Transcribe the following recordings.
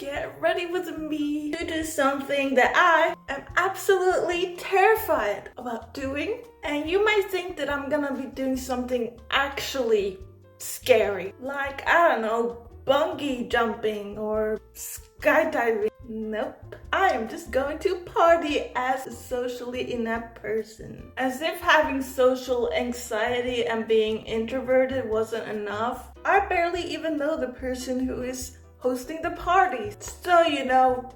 get ready with me to do something that I am absolutely terrified about doing. And you might think that I'm gonna be doing something actually scary, like, I don't know, bungee jumping or skydiving. Nope. I am just going to party as a socially inept person. As if having social anxiety and being introverted wasn't enough, I barely even know the person who is hosting the party. So,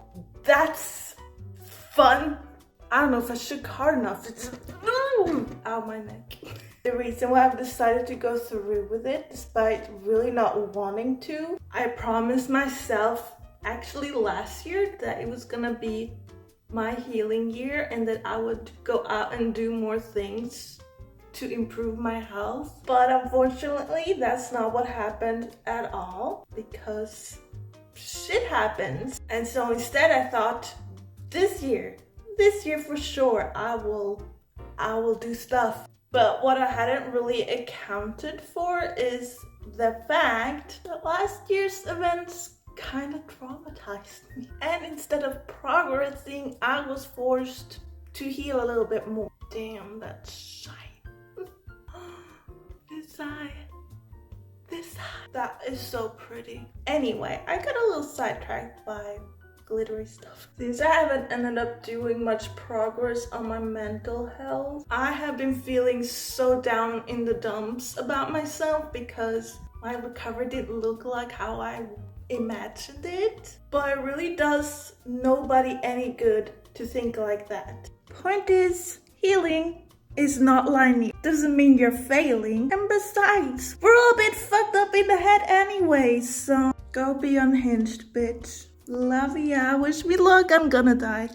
that's fun. I don't know if I shook hard enough. It's ow, my neck. The reason why I've decided to go through with it, despite really not wanting to, I promised myself actually last year that it was gonna be my healing year and that I would go out and do more things to improve my health. But unfortunately, that's not what happened at all, because shit happens. And so instead I thought, this year for sure, I will do stuff. But what I hadn't really accounted for is the fact that last year's events kind of traumatized me. And instead of progressing, I was forced to heal a little bit more. Damn, that shine. This eye. That is so pretty. Anyway, I got a little sidetracked by glittery stuff. Since I haven't ended up doing much progress on my mental health, I have been feeling so down in the dumps about myself because my recovery didn't look like how I imagined it. But it really does nobody any good to think like that. Point is, healing is not linear. Doesn't mean you're failing. And besides, we're all a bit fucked up in the head anyway, so go be unhinged, bitch. Love ya. Wish me luck. I'm gonna die.